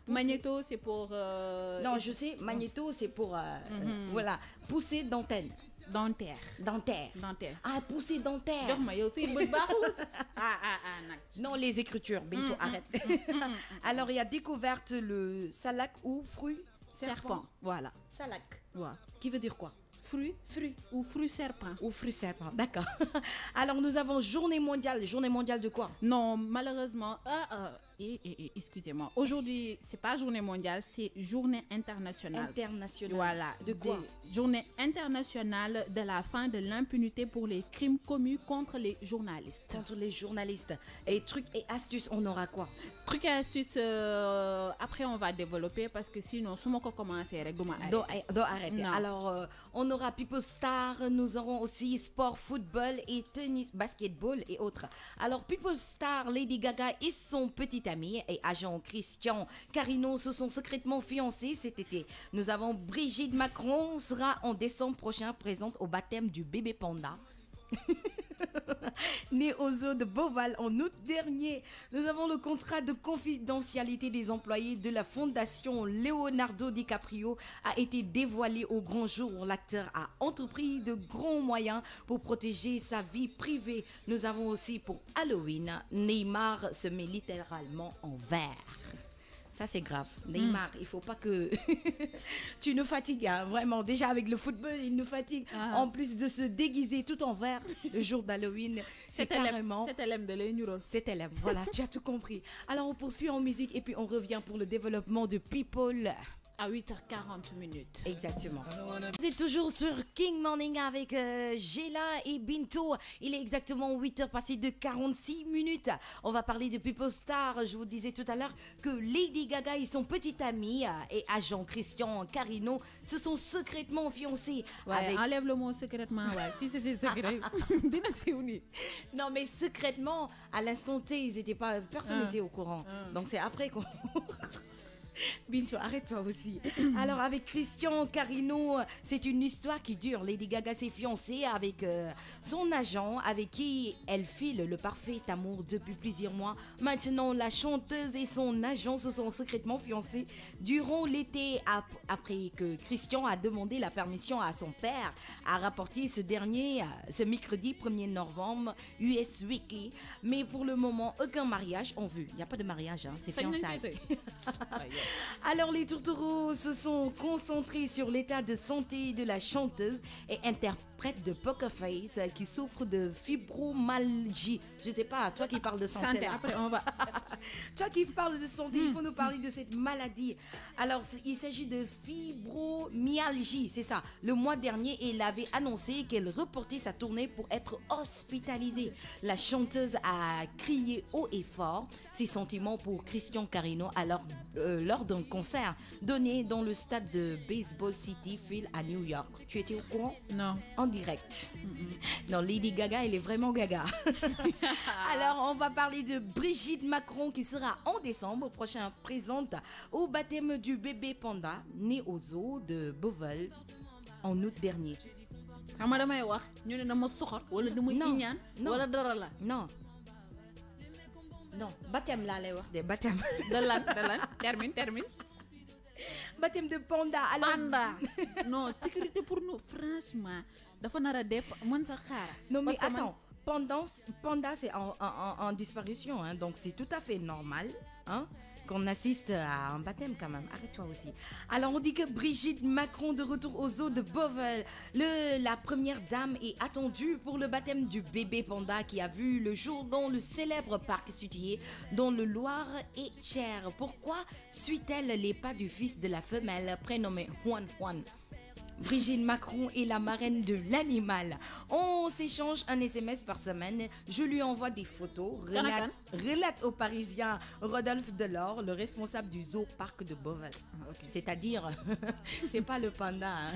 Magnéto, c'est pour... Non, je sais, magnéto, c'est pour, voilà, pousser d'antenne. Dentaire. Dentaire. Dentaire. Ah, pousser dentaire. jox ma yow say bët baaxul. Nag. Non, les écritures, bientôt, arrête. Alors, il y a découverte le salac ou fruit Serpent. Voilà. Salac. Ouais. Qui veut dire quoi? Fruit Fruit. ou fruit serpent. Ou fruit serpent, d'accord. Alors, nous avons journée mondiale. Journée mondiale de quoi? Non, malheureusement, excusez-moi. Aujourd'hui, c'est pas journée mondiale, c'est journée internationale. Internationale. Voilà. De quoi? Journée internationale de la fin de l'impunité pour les crimes commis contre les journalistes. Contre les journalistes. Et trucs et astuces, on aura quoi? Trucs et astuces, après on va développer parce que sinon, si on commence à arrêter. Non. Alors, on aura People Star, nous aurons aussi sport, football et tennis, basketball et autres. Alors, People Star, Lady Gaga et son petit ami et agent Christian Carino se sont secrètement fiancés cet été. Nous avons Brigitte Macron sera en décembre prochain présente au baptême du bébé panda. Né aux eaux de Beauval en août dernier. Nous avons le contrat de confidentialité des employés de la fondation Leonardo DiCaprio a été dévoilé au grand jour. L'acteur a entrepris de grands moyens pour protéger sa vie privée. Nous avons aussi pour Halloween, Neymar se met littéralement en vert. Ça, c'est grave. Neymar, il faut pas que tu nous fatigues, hein, vraiment. Déjà, avec le football, il nous fatigue. En plus de se déguiser tout en vert le jour d'Halloween, c'est carrément... C'est LM de l'Egnurol. C'est LM, voilà, tu as tout compris. Alors, on poursuit en musique et puis on revient pour le développement de People. À 8h40 minutes. Exactement. Vous êtes toujours sur King Morning avec Gela et Binto. Il est exactement 8h passé de 46 minutes. On va parler de People Star. Je vous disais tout à l'heure que Lady Gaga et son petit ami et agent Christian Carino se sont secrètement fiancés. Ouais, enlève le mot secrètement. Ouais. Si c'est secret, non, mais secrètement, à l'instant T, ils étaient pas, personne n'était au courant. Donc c'est après qu'on... Bintou, arrête-toi aussi. Alors, avec Christian Carino, c'est une histoire qui dure. Lady Gaga s'est fiancée avec son agent, avec qui elle file le parfait amour depuis plusieurs mois. Maintenant, la chanteuse et son agent se sont secrètement fiancés durant l'été, après que Christian a demandé la permission à son père, a rapporté ce dernier ce mercredi 1er novembre, US Weekly. Mais pour le moment, aucun mariage en vue. Il n'y a pas de mariage, hein, c'est fiançailles. Alors les tourtereaux se sont concentrés sur l'état de santé de la chanteuse et interprète de Poker Face qui souffre de fibromyalgie. Je sais pas, toi qui parles de santé. Après on va. Toi qui parles de santé, il faut nous parler de cette maladie. Alors il s'agit de fibromyalgie, c'est ça. Le mois dernier, elle avait annoncé qu'elle reportait sa tournée pour être hospitalisée. La chanteuse a crié haut et fort ses sentiments pour Christian Carino lors d'un concert donné dans le stade de Baseball City Field à New York. Tu étais au courant? Non. En direct. Non, Lady Gaga, elle est vraiment gaga. Alors, on va parler de Brigitte Macron qui sera en décembre prochain présente au baptême du bébé panda né aux eaux de Beauval en août dernier. Non. Non, baptême là, les des baptême. Termine. Baptême de panda. Alors... Panda. Non, sécurité pour nous, franchement. Non, mais attends. Panda, c'est en disparition, hein, donc c'est tout à fait normal, hein, qu'on assiste à un baptême quand même. Arrête-toi aussi. Alors on dit que Brigitte Macron de retour aux eaux de Beauval, la première dame est attendue pour le baptême du bébé panda qui a vu le jour dans le célèbre parc situé dans le Loir-et-Cher. Pourquoi suit-elle les pas du fils de la femelle prénommé Juan? Brigitte Macron est la marraine de l'animal. On s'échange un SMS par semaine. Je lui envoie des photos. Relate aux Parisiens Rodolphe Delors, le responsable du zoo parc de Beauval. Okay. C'est-à-dire, c'est pas le panda. Hein.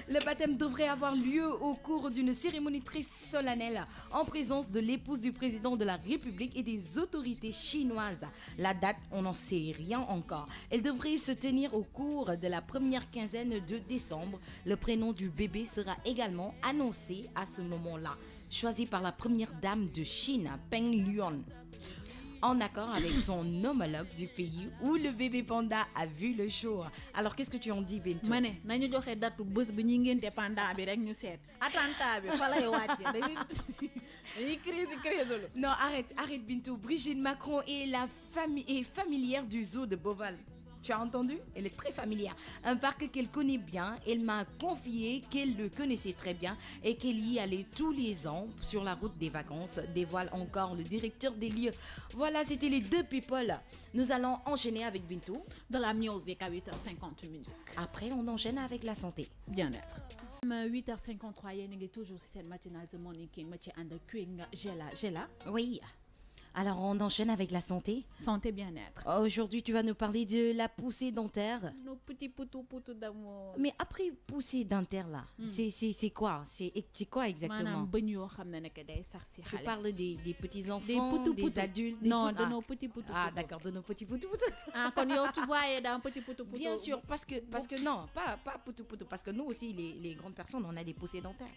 Le baptême devrait avoir lieu au cours d'une cérémonie très solennelle en présence de l'épouse du président de la République et des autorités chinoises. La date, on n'en sait rien encore. Elle devrait se tenir au cours de la première quinzaine de décembre. Le prénom du bébé sera également annoncé à ce moment-là, choisi par la première dame de Chine, Peng Liyuan. en accord avec son homologue du pays où le bébé panda a vu le jour. Alors, qu'est-ce que tu en dis, Bintou? ma ne nañu joxe datu bés bi ñuy ngénte panda bi rek ñu seet attentat bi fa lay wàcce dañuy crise lu. Non, arrête, Bintou. Brigitte Macron est familière du zoo de Beauval. Tu as entendu? Elle est très familière. Un parc qu'elle connaît bien. Elle m'a confié qu'elle le connaissait très bien et qu'elle y allait tous les ans sur la route des vacances, dévoile encore le directeur des lieux. Voilà, c'était les deux people. Nous allons enchaîner avec Bintou. De la musique à 8h50 minutes. Après, on enchaîne avec la santé. Bien-être. 8h53 yéen a ngi toujours ci seen matinale The Morning King ma ci ànd ak Queen Gela. Oui. Alors, on enchaîne avec la santé. Santé bien-être. Aujourd'hui, tu vas nous parler de la poussée dentaire. Nos petits poutou d'amour. Mais après poussée dentaire, là, c'est quoi? C'est quoi exactement? maanaam bëñ yoo xam ne nekk day sax ci Tu xaalis. parles des petits-enfants, Des poutou-poutou. des adultes? Non, de nos petits poutou. Ah, d'accord, de nos petits poutou. Ah, quand yow tu voyais dans petit poutou. Bien sûr, parce que non, pas poutou, parce que nous aussi, les grandes personnes, on a des poussées dentaires.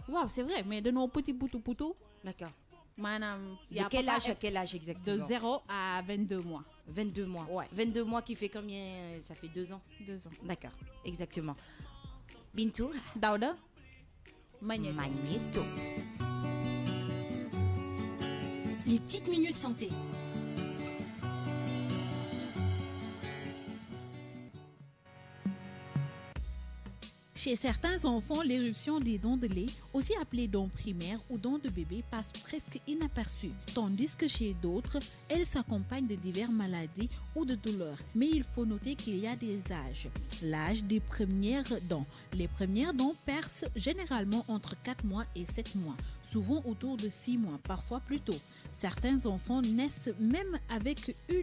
Waaw, c'est vrai, mais de nos petits poutou. D'accord. Maanaam, De quel âge à quel âge exactement? De 0 à 22 mois. 22 mois. Ouais. 22 mois qui fait combien? Ça fait 2 ans. 2 ans. D'accord, exactement. Bintou? Daouda Magnéto. Magnéto. Les petites minutes santé. Chez certains enfants, l'éruption des dents de lait, aussi appelée dents primaires ou dents de bébé, passe presque inaperçue, tandis que chez d'autres, elle s'accompagne de diverses maladies ou de douleurs. Mais il faut noter qu'il y a des âges. L'âge des premières dents. Les premières dents percent généralement entre 4 mois et 7 mois, souvent autour de 6 mois, parfois plus tôt. Certains enfants naissent même avec 1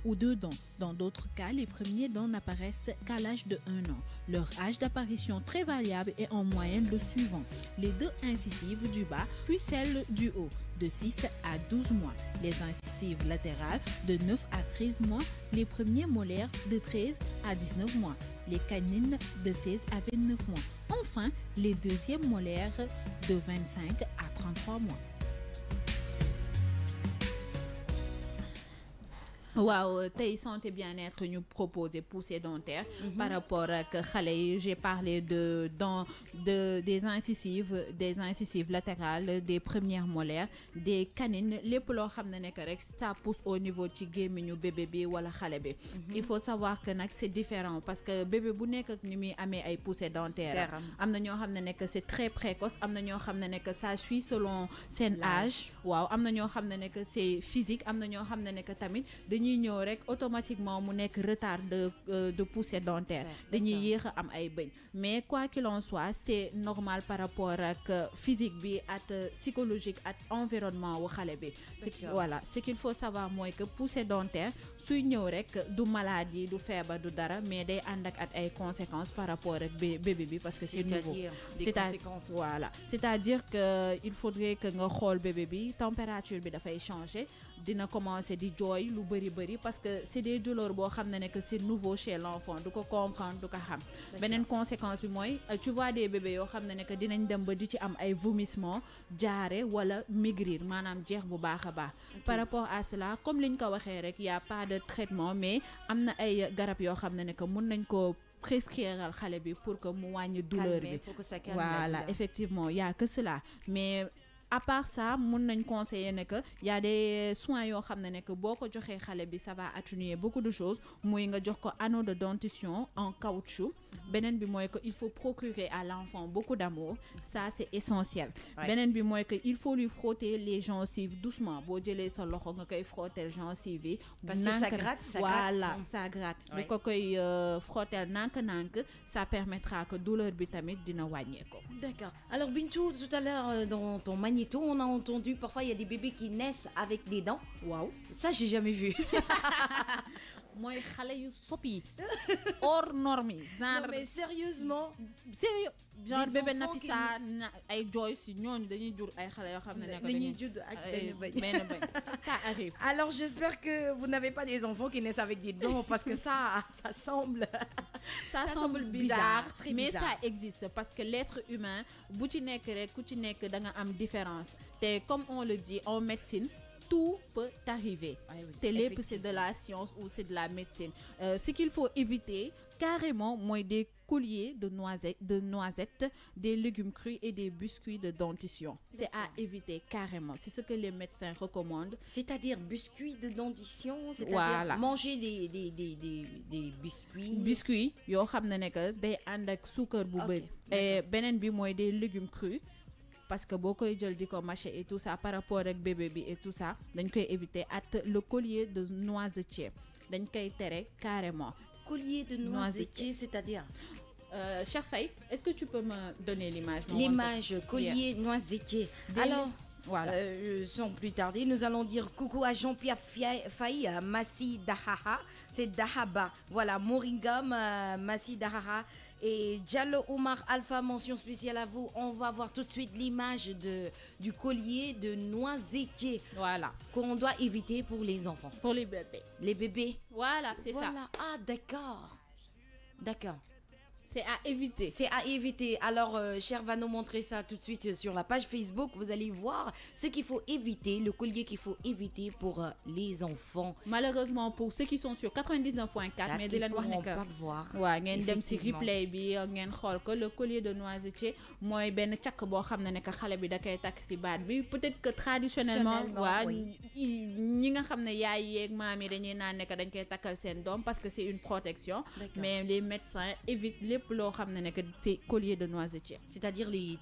ou 2 dents. Dans d'autres cas, les premiers dents n'apparaissent qu'à l'âge de 1 an. Leur âge d'apparition très variable est en moyenne le suivant. Les 2 incisives du bas, puis celles du haut, de 6 à 12 mois. Les incisives latérales, de 9 à 13 mois. Les premiers molaires, de 13 à 19 mois. Les canines, de 16 à 29 mois. Enfin, les deuxièmes molaires, de 25 à 33 mois. Waaw, tey santé bien-être ñu proposer poussée dentaire par rapport ak xale yi. J'ai parlé des incisives latérales, des premières molaires, des canines, lépp loo xam ne nekk rek ça pousse au niveau ci gémmiñu bébé bi wala xale bi. Il faut savoir que nag c'est différent parce que bébé bu nekk ak ni muy amee ay poussée dentaire am na ñoo xam ne nekk c'est très précoce, am na ñoo xam ne nekk ça suit selon seen âge. Waaw, am na ñoo xam ne nekk c'est physique, am na ñoo xam ne nekk tamit dañuy ñëw rek automatiquement mu nekk retard de poussée dentaire, dañuy yéex a am ay bëñ. Mais quoi qu'il en soit, c'est normal par rapport ak physique bi ak psychologique ak environnement wu xale bi. Voilà, ce qu'il faut savoir mooy que poussée dentaire suy ñëw rek du maladie, du feebar, du dara, mais day ànd ak ay conséquences par rapport ak bébé bi parce que c'est nouveau. Voilà, c'est-à-dire que il faudrait que nga xool bébé bi température bi dafay changer, dina commencer di jooy lu bëri parce que c'est des douleurs boo xam ne que c'est nouveau chez l'enfant, du ko comprendre, du ko xam. Beneen conséquence bi mooy tu vois des bébés yoo xam ne que dinañ dem ba di ci am ay vomissements, diarrhée wala maigrir, maanaam jeex bu baax a baax. Par rapport à cela, comme liñ ko waxee rek, y a pas de traitement, mais am na ay garab yoo xam ne que mën nañ ko prescrire xale bi pour que mu wàññi douleur bi. Pour que ça calme. Voilà, effectivement, y a que cela. Mais à part ça, mun nañ conseiller ne que y a des soins yoo xam ne que boo ko joxee xale bi ça va atténuer beaucoup de choses. Muy nga jox ko anneau de dentition en caoutchouc. Beneen bi mooy que il faut procurer à l'enfant beaucoup d'amour, ça c'est essentiel. Beneen bi mooy que il faut lui frotter les gencives doucement. Boo jëlee sa loxo nga koy frotter gencives yi. Parce que ça gratte, voilà, ça gratte. Nga ko koy frotter nank, ça permettra que douleur bi tamit dina wàññeeku. D'accord. Alors Bintou, tout à l'heure dans ton magnéto, on a entendu parfois il y a des bébés qui naissent avec des dents. Waouh, ça j'ai jamais vu. Mooy xale yu soppi hors norme yi. Non mais sérieusement, sérieux, genre des bébé enfants Nafisa ay Joyce ñooñu dañuy jur ay xale yoo xam ne nekk dañuy judd ak benn bañ. Ça arrive. Alors j'espère que vous n'avez pas des enfants qui naissent avec des dents parce que ça semble semble bizarre, très mais bizarre. ça existe parce que l'être humain bu ci nekk rek ku ci nekk da nga am différence. Te comme on le dit en médecine, tout peut arriver. oui, Télé, c'est de la science ou c'est de la médecine. Ce qu'il faut éviter carrément, moi, des colliers de noisettes, des légumes crus et des biscuits de dentition. C'est à éviter carrément. C'est ce que les médecins recommandent. C'est-à-dire biscuits de dentition, c'est-à-dire Voilà. manger des biscuits. Biscuits, yo xamna ne que day and ak sucre bu beuri. Et benen bi moy des légumes crus. Parce que beaucoup de di ko mâcher et tout ça par rapport avec bébé bi et tout ça, dañ koy éviter at le collier de noisetier. Dañ koy tere carrément. Collier de noisetier, c'est-à-dire Cher Faye, est-ce que tu peux me donner l'image? L'image, collier noisetier. Alors, voilà. Sans plus tarder, nous allons dire coucou à Jean-Pierre Faye, Massi Dahaha, c'est Dahaba. Voilà, Moringam, Massi Dahaha et Diallo Omar Alpha, mention spéciale à vous. On va voir tout de suite l'image du collier de noisetier. Voilà. Qu'on doit éviter pour les enfants. Pour les bébés. Les bébés. Voilà, c'est ça. Ah, d'accord. D'accord. C'est à éviter. C'est à éviter. Alors, Cher va nous montrer ça tout de suite sur la page Facebook. Vous allez voir ce qu'il faut éviter, le collier qu'il faut éviter pour les enfants. Malheureusement, pour ceux qui sont sur 99.4, mais de la ne pourront pas te voir. Ouais, ngeen dem ci replay bi ngeen xol ko le collier de noisetier moy ben ciak bo xamna ne que xalé bi da kay tak ci baat bi peut-être que traditionnellement ñi nga xamne yaay yeek maam yi dañuy naan ne que dañ koy takal sen dom parce que c'est une protection. Mais les médecins évitent que c'est collier de noisetier. C'est-à-dire les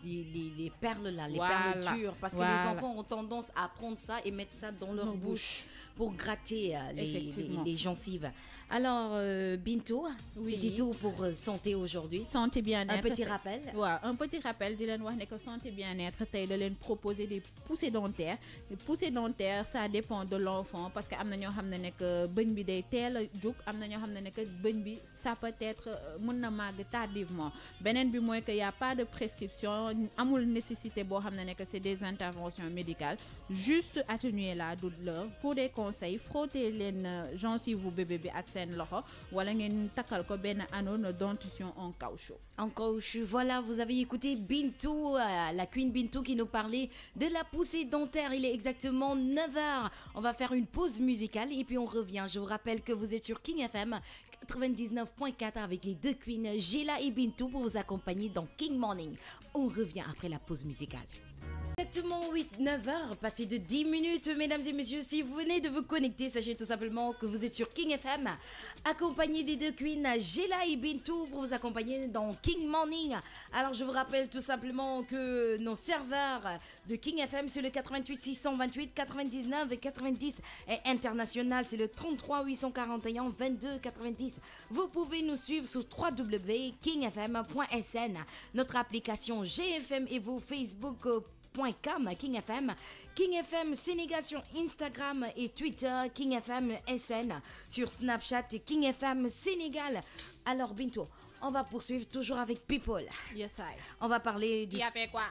perles là, les perles dures. Parce que les enfants ont tendance à prendre ça et mettre ça dans leur bouche pour gratter les gencives. Alors, Bintou, c'est tout pour santé aujourd'hui. Santé bien-être. Un petit rappel. Ouais, un petit rappel. Dylan wax ne que santé bien-être, tey da leen proposer des poussées dentaires. Les poussées dentaires, ça dépend de l'enfant parce que am na ñoo xam ne que bëñ bi day teel a jóg, am na ñoo xam ne que bëñ bi ça peut être mën na màgg tardivement. Benen bi mooy que y a pas de prescription, amul nécessité boo xam ne que c'est des interventions médicales. Juste atténuer la douleur. Pour des conseils, frotter leen gencive bu bébé bi ak seen loxo wala ngeen takal ko ben anneau de dentition en caoutchouc. En caoutchouc, voilà, vous avez écouté Bintou, la Queen Bintou qui nous parlait de la poussée dentaire. Il est exactement 9h. On va faire une pause musicale et puis on revient. Je vous rappelle que vous êtes sur King FM 99.4 avec les deux queens Gila et Bintou pour vous accompagner dans King Morning. On revient après la pause musicale. Exactement 8-9h, passé de 10 minutes, mesdames et messieurs. Si vous venez de vous connecter, sachez tout simplement que vous êtes sur King FM, accompagné des deux queens Gela et Bintou pour vous accompagner dans King Morning. Alors je vous rappelle tout simplement que nos serveurs de King FM, c'est le 88 628 99 et 90 et international, c'est le 33 841 22 90. Vous pouvez nous suivre sur www.kingfm.sn, notre application GFM et vos Facebook.com King FM, King FM Sénégal sur Instagram et Twitter, King FM SN sur Snapchat et King FM Sénégal. Alors Bintou, on va poursuivre toujours avec People. Yes, I. On va parler du... Qui a fait quoi?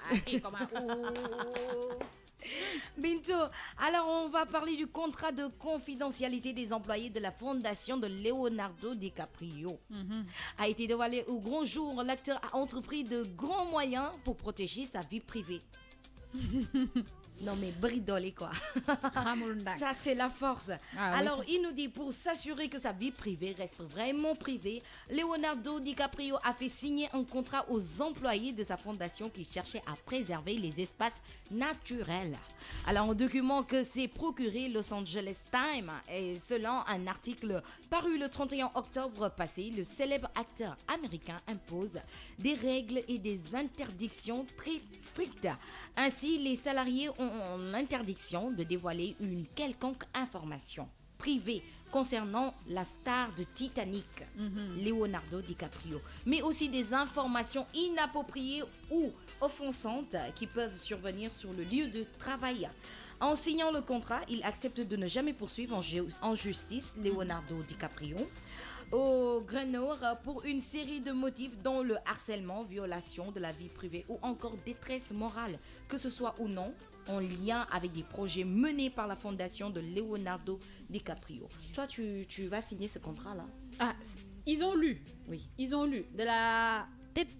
Bintou, alors on va parler du contrat de confidentialité des employés de la fondation de Leonardo DiCaprio. A été dévoilé au grand jour, l'acteur a entrepris de grands moyens pour protéger sa vie privée. Non mais bridolé quoi. Ça c'est la force. Alors il nous dit pour s'assurer que sa vie privée reste vraiment privée, Leonardo DiCaprio a fait signer un contrat aux employés de sa fondation qui cherchait à préserver les espaces naturels. Alors un document que s'est procuré Los Angeles Times et selon un article paru le 31 octobre passé, le célèbre acteur américain impose des règles et des interdictions très strictes. Ainsi, les salariés ont l'interdiction de dévoiler une quelconque information privée concernant la star de Titanic, Leonardo DiCaprio, mais aussi des informations inappropriées ou offensantes qui peuvent survenir sur le lieu de travail. En signant le contrat, il accepte de ne jamais poursuivre en justice Leonardo DiCaprio au Grenoble pour une série de motifs dont le harcèlement, violation de la vie privée ou encore détresse morale, que ce soit ou non en lien avec des projets menés par la fondation de Leonardo DiCaprio. Toi, tu vas signer ce contrat-là? Ah, ils ont lu. Oui. Ils ont lu de la tête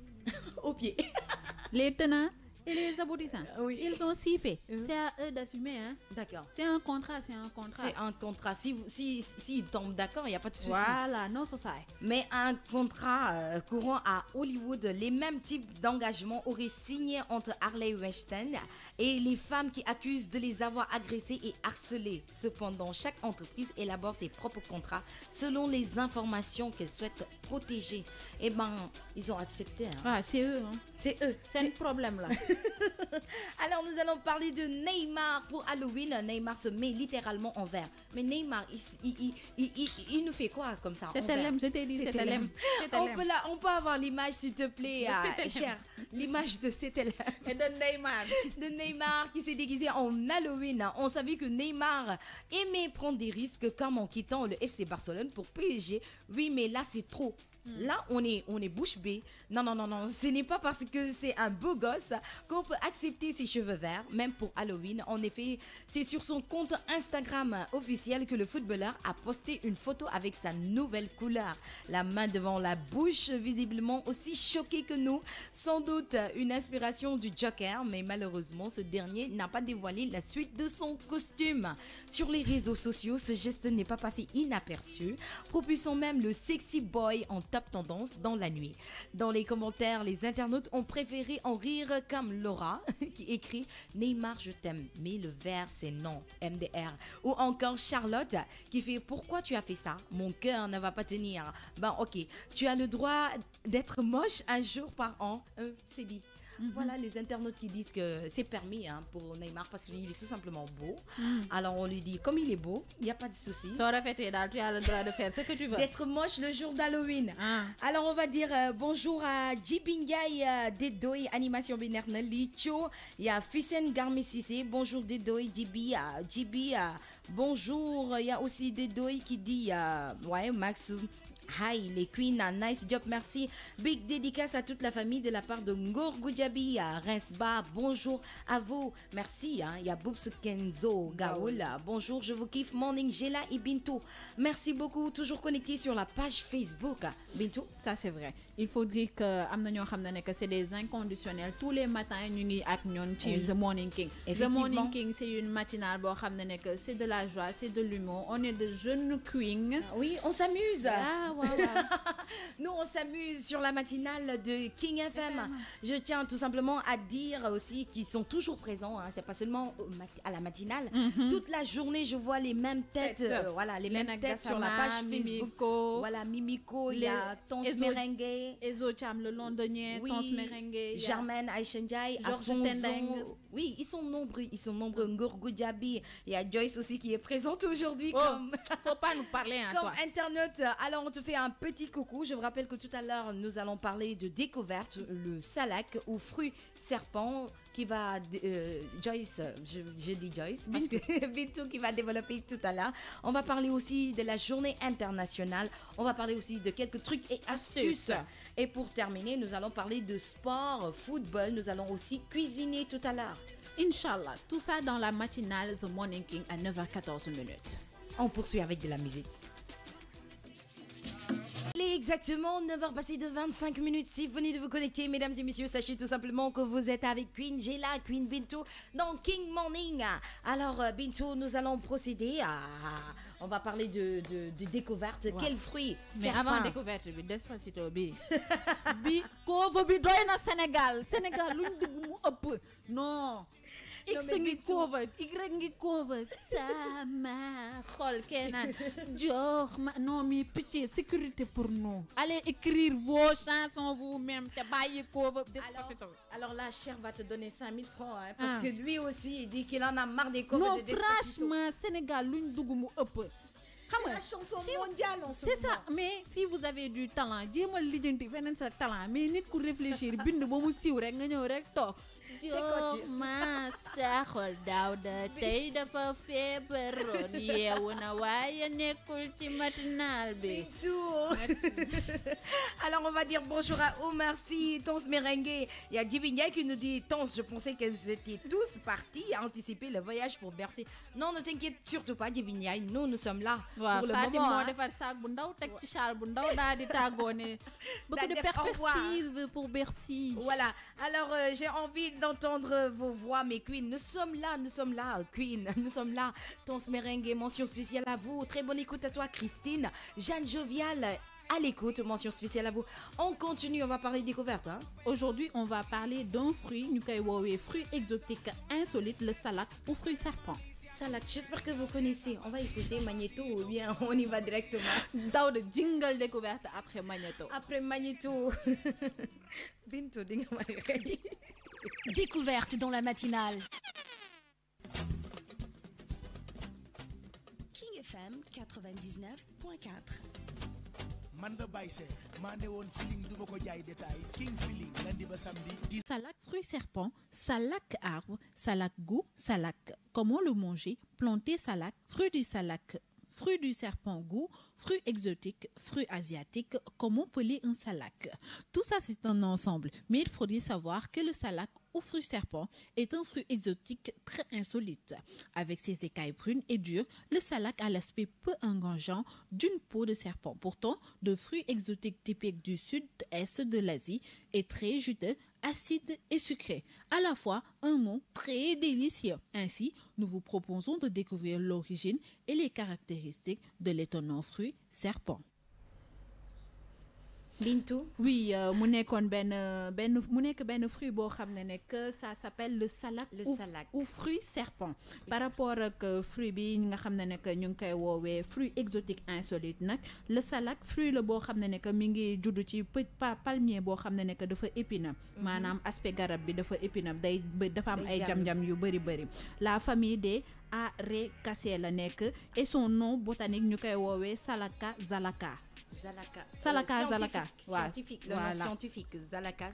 aux pieds. Les tenants et les aboutissants, Oui. ils ont siffé. C'est à eux d'assumer. Hein. D'accord. C'est un contrat, c'est un contrat. C'est un contrat. Si tombent d'accord, il n'y a pas de souci. Voilà, non, c'est ça. Mais un contrat courant à Hollywood, les mêmes types d'engagements auraient signé entre Harley Weinstein et les femmes qui accusent de les avoir agressés et harcelés. Cependant, chaque entreprise élabore ses propres contrats selon les informations qu'elle souhaite protéger. Eh ben, ils ont accepté. Hein. Ah, c'est eux. Hein. C'est eux. C'est un problème là. Alors, nous allons parler de Neymar pour Halloween. Neymar se met littéralement en vert. Mais Neymar, il nous fait quoi comme ça? C'est LM, je t'ai dit, c'est LM. On peut avoir l'image, s'il te plaît, cher. L'image de CTLM. Et de Neymar. De Neymar qui s'est déguisé en Halloween. On savait que Neymar aimait prendre des risques comme en quittant le FC Barcelone pour PSG. Oui, mais là, c'est trop. Là, on est bouche bée. Non, ce n'est pas parce que c'est un beau gosse qu'on peut accepter ses cheveux verts, même pour Halloween. En effet, c'est sur son compte Instagram officiel que le footballeur a posté une photo avec sa nouvelle couleur. La main devant la bouche, visiblement aussi choqué que nous. Sans doute une inspiration du Joker, mais malheureusement, ce dernier n'a pas dévoilé la suite de son costume. Sur les réseaux sociaux, ce geste n'est pas passé inaperçu, propulsant même le sexy boy en top tendance dans la nuit. Dans les commentaires, les internautes ont préféré en rire comme Laura qui écrit « Neymar, je t'aime, mais le vert, c'est non, MDR ». Ou encore Charlotte qui fait « Pourquoi tu as fait ça? Mon cœur ne va pas tenir. » Ben ok, tu as le droit d'être moche un jour par an, c'est dit. Voilà les internautes qui disent que c'est permis pour Neymar parce qu'il est tout simplement beau. Alors on lui dit, comme il est beau, il n'y a pas de souci. Ça aurait fait tu as le droit de faire ce que tu veux. D'être moche le jour d'Halloween. Alors on va dire bonjour à Jibingay Dedoy, animation binaire Licho. Il y a Fissen Garmesissé, bonjour Dedoy, Jibi, bonjour. Il y a aussi Dedoy qui dit, ouais, Max. Hi les queens, nice job, merci. Big dédicace à toute la famille de la part de Ngorgou Djabi à Rinsba. Bonjour à vous, merci. Il y a Boubs Kenzo Gaoul. Bonjour, je vous kiffe. Morning, Gela et Bintou. Merci beaucoup, toujours connecté sur la page Facebook. Bintou, ça c'est vrai. Il faudrait que c'est des inconditionnels. Tous les matins, nous sommes avec The Morning King. The Morning King, c'est une matinale, c'est de la joie, c'est de l'humour. On est de jeunes queens. Oui, on s'amuse. Ah, wow. Nous, on s'amuse sur la matinale de King FM. Je tiens tout simplement à dire aussi qu'ils sont toujours présents. C'est pas seulement à la matinale. Toute la journée, je vois les mêmes têtes. Voilà, les mêmes têtes sur la page Facebook. Mimiko. Voilà, Mimiko, il y a Tons Merengue. Ezo Cham, le londonien, oui, Tons Merengue. Germaine Aïchenjai, Georges Tendeng. Oui, ils sont nombreux. Ngorgou Djabi. Il y a Joyce aussi qui est présente aujourd'hui. Faut pas nous parler, comme toi. internaute. Alors, on te fait un petit coucou. Je vous rappelle que tout à l'heure, nous allons parler de découverte, le salac ou fruit serpent qui va, Joyce, je dis Joyce, parce que Bintou qui va développer tout à l'heure. On va parler aussi de la journée internationale. On va parler aussi de quelques trucs et astuces. Et pour terminer, nous allons parler de sport, football. Nous allons aussi cuisiner tout à l'heure. Inch'Allah, tout ça dans la matinale The Morning King à 9h14 minutes. On poursuit avec de la musique. Il est exactement 9h passées de 25 minutes. Si vous venez de vous connecter, mesdames et messieurs, sachez tout simplement que vous êtes avec Queen Gela, Queen Bintou dans King Morning. Alors, Bintou, nous allons procéder à... On va parler de découverte. Ouais. Quel fruit? Mais avant découverte, Despacito, bi couvre bi doy na Sénégal. Sénégal, luñ dugg mu ëpp. Non. X ngi couvre, Y ngi couvre. Sama xol kenan. Jox ma non mi pitié, sécurité pour nous. Allez écrire vos chansons vous-même. Te bàyyi couvre Despacito. Alors là, Cher va te donner 5000 francs parce que lui aussi, il dit qu'il en a marre des covers non, de Despacito. franchement, Sénégal, luñ dugg mu ëpp. C'est la chanson mondiale en ce moment. C'est ça, mais si vous avez du talent, jéemal lijjanti feneen sa talent, mais nit ku réfléchir bind ba mu siiw rek nga ñëw rek toog. Jox ma sa xol daaw da tey dafa feebaroon yeewu na waaye nekkul ci matinal bi. Alors on va dire bonjour à Omar Sy, Tons Merengue. Il y a Djibingay qui nous dit Tons, je pensais qu'elles étaient tous parties à anticiper le voyage pour Bercy. Non, ne t'inquiète surtout pas Djibingay, nous sommes là pour le Fatim moment. moo defar sac bu ndaw teg ci châle bu ndaw daal di tàggoo ne beaucoup de perspectives pour Bercy. Voilà, alors j'ai envie d'entendre vos voix, mes queens. Nous sommes là, queen. Nous sommes là. Tonce Merengue, mention spéciale à vous. Très bonne écoute à toi, Christine. Jeanne Jovial, à l'écoute, mention spéciale à vous. On continue, on va parler découverte. Hein? Aujourd'hui, on va parler d'un fruit, ñu koy woowee fruit exotique insolite, le salak ou fruit serpent. Salak, j'espère que vous connaissez. On va écouter Magneto ou bien on y va directement. Daw de jingle découverte après Magneto. Après Magneto. Bintou, di nga may rey. Découverte dans la matinale. King FM 99.4. man da Baye Seck maa ne woon feeling du ma ko jaay détail king feeling lundi ba samedi. Salak fruit serpent, salak arbre, salak goût, salak. Comment le manger? Planter salak, fruit du salak, fruit du serpent goût, fruit exotique, fruit asiatique. Comment peler un salak? Tout ça c'est un ensemble, mais il faudrait savoir que le salak ou fruit serpent est un fruit exotique très insolite. Avec ses écailles brunes et dures, le salak a l'aspect peu engageant d'une peau de serpent. Pourtant, de fruits exotiques typiques du sud-est de l'Asie est très juteux, acide et sucré. À la fois, un mot très délicieux. Ainsi, nous vous proposons de découvrir l'origine et les caractéristiques de l'étonnant fruit serpent. Bintou. Oui, mu nekkoon benn fruit boo xam ne que ça s'appelle le salak ou fruit serpent. Par rapport ak fruit bi nga xam ne que ñu ngi koy woowee fruit exotique insolite nag le salak fruit la boo xam ne que mi ngi judd ci palmier boo xam ne que dafa épineux maanaam aspect garab bi dafa épineux dafa am ay jam-jam yu bëri. La famille des Arecaceae la nekk et son nom botanique ñu koy woowee Salaka zalaka. Zalaka. Scientifique, le nom scientifique. Zalaka.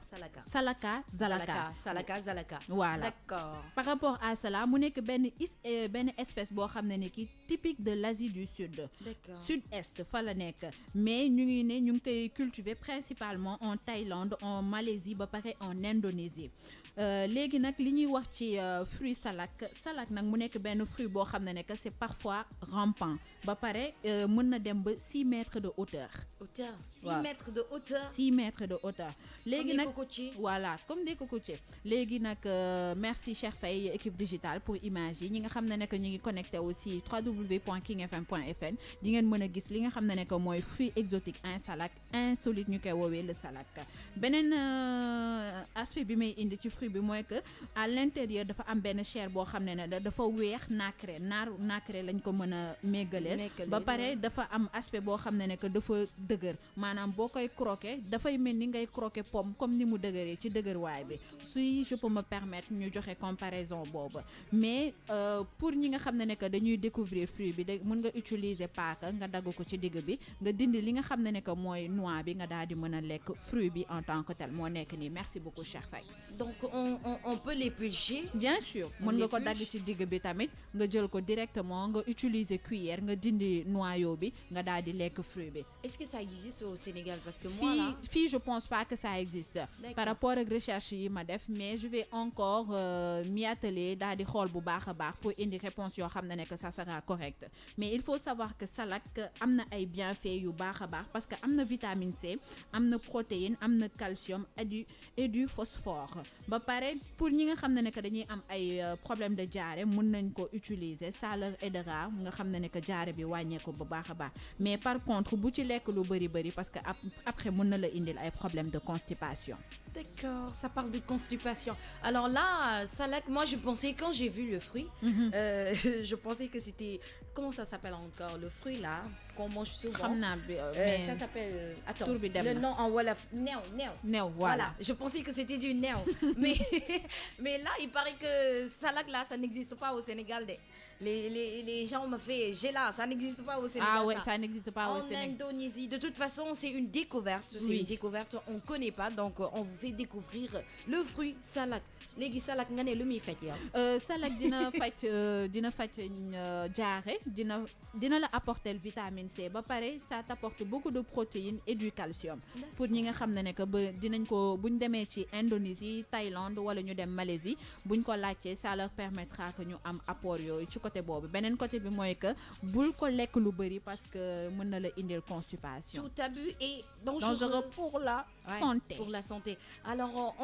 Voilà. D'accord. Par rapport à cela, mu nekk benn espèce boo xam ne ki typique de l'Asie du Sud. D'accord. Sud-est fa la nekk mais ñu ngi koy cultiver principalement en Thaïlande, en Malaisie ba pare en Indonésie. Léegi nag li ñuy wax ci fruit salak nag mu nekk benn fruit boo xam ne que c'est parfois rampant ba pare mën na dem ba 6 mètres de hauteur. 6 mètres de hauteur. 6 mètres de hauteur. Léegi nag voilà comme des cocotiers. Léegi nag merci Cheikh Faye équipe digitale pour image yi ñi nga xam ne que ñu ngi connecté aussi www.kingfm.fm di ngeen mën a gis li nga xam ne que mooy fruit exotique insolite ñu koy woowee le salak. Beneen aspect bi may indi ci fruit bi mooy que à l'intérieur dafa am benn chair boo xam ne dafa weex nacré lañ ko mën a mégaleel ba pare dafa am aspect boo xam ne que dafa dëgër maanaam boo koy croquer dafay mel ni ngay croquer pomme comme ni mu dëgëree ci dëgërwaay bi si je peux me permettre ñu joxe comparaison boobu mais pour ñi nga xam ne que dañuy découvrir fruit bi mën nga utiliser paaka nga dagg ko ci digg bi nga dindi li nga xam ne que mooy noix bi nga daal di mën a lekk fruit bi en tant que tel moo nekk nii merci beaucoup Cheikh Faye. Donc on peut l'épulcher. Bien sûr mën nga ko dagg ci digg bi tamit nga jël ko directement nga utiliser cuillère nga dindi noyau bi nga daal di lekk fruit bi. Est-ce que ça existe au Sénégal parce que moi là fii je pense pas que ça existe. Par rapport ak recherche yi ma def mais je vais encore m'y atteler daal di xool bu baax a baax pour indi réponse yoo xam ne que ça sera correct mais il faut savoir que salak am na ay bienfaits yu baax a baax parce que am na vitamine C am na protéine am na calcium et du phosphore ba pare pour ñi nga xam ne que dañuy am ay problème de diarrhée mën nañ ko utiliser ça leur aidera nga xam ne que diarrhée bi wàññeeku bu baax a baax mais par contre bu ci lekk lu bëri parce que après mën na la indil ay problème de constipation. D'accord, ça parle de constipation. Alors là, salak, moi je pensais quand j'ai vu le fruit, je pensais que c'était comment ça s'appelle encore le fruit là qu'on mange souvent. Ça s'appelle attends, le nom en wolof néew. Voilà, je pensais que c'était du néew. mais là, il paraît que salak là, ça n'existe pas au Sénégal. Les gens me fait j'ai là, ça n'existe pas au Sénégal. Ah ouais, ça n'existe pas au Sénégal. En Indonésie, de toute façon, c'est une découverte. C'est une découverte, on connaît pas, donc on vous fait découvrir le fruit salak. Léegi salak nga ne lu muy faj yow. Salak dina faj diarrhée dina la apporter vitamine C ba pare ça t'apporte beaucoup de protéines et du calcium. Pour ñi nga xam ne que ba dinañ ko buñ demee ci Indonésie, Thaïlande wala ñu dem Malaisie buñ ko laajtee ça leur permettra que ñu am apport yooyu ci côté boobu beneen côté bi mooy que bul ko lekk lu bëri parce que mën na la indil constipation. Tout abus est Dangereux dangereux pour la Ouais, santé. pour la santé. Alors,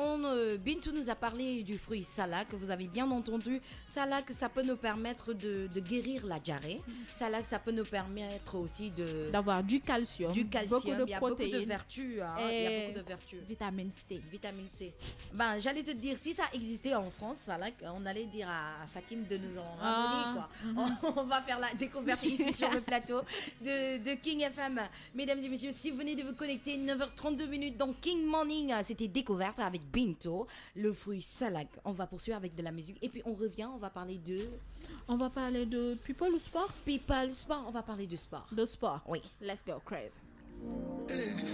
Bintou nous a parlé du fruit salak. Vous avez bien entendu. Salak, ça peut nous permettre de guérir la diarrhée. Salak, ça peut nous permettre aussi D'avoir du calcium, calcium. beaucoup de Il y a beaucoup de protéines, vertus. Hein, il y a beaucoup de vertus. vitamine C. Vitamine C. Ben, j'allais te dire, si ça existait en France, salak, on allait dire à Fatim de nous en ramener, quoi. On va faire la découverte ici sur le plateau de King FM. Mesdames et messieurs, si vous venez de vous connecter, 9h32 minutes dans King Morning, c'était découverte avec Binto, le fruit salak. On va poursuivre avec de la musique et puis on revient, on va parler de On va parler de people ou sport? people sport, on va parler de sport. De sport. Oui. Let's go crazy.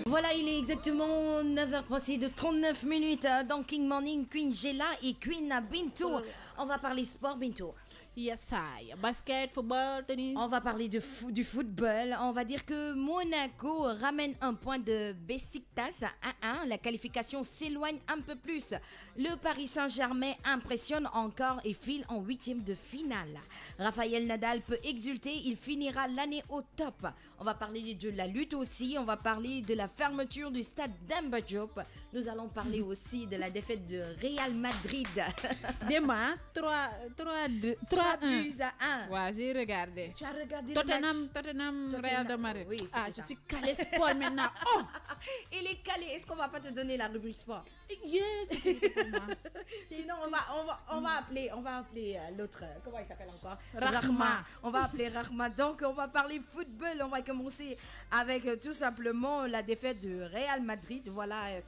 Voilà, il est exactement 9h passé de 39 minutes dans King Morning, Queen Gela et Queen Binto. On va parler sport, Binto. Yes, I. Basket, football, tennis. On va parler du football. On va dire que Monaco ramène un point de Besiktas à 1. La qualification s'éloigne un peu plus. Le Paris Saint-Germain impressionne encore et file en 8e de finale. Raphaël Nadal peut exulter. Il finira l'année au top. On va parler de la lutte aussi. On va parler de la fermeture du stade Demba Diop. Nous allons parler aussi de la défaite de Real Madrid. Demain, 3 buts à 1. Ouais, j'ai regardé. Tu as regardé le match? Tottenham, Real de Madrid. Oui, ah, c'était je ça. suis calé sport maintenant. Oh! Il est calé. Est-ce qu'on va pas te donner la rubrique sport? Yes! c'était pour moi. Sinon, on va appeler l'autre. Comment il s'appelle encore? Rahma. On va appeler Rahma. Donc, on va parler football. On va commencer avec tout simplement la défaite de Real Madrid. Voilà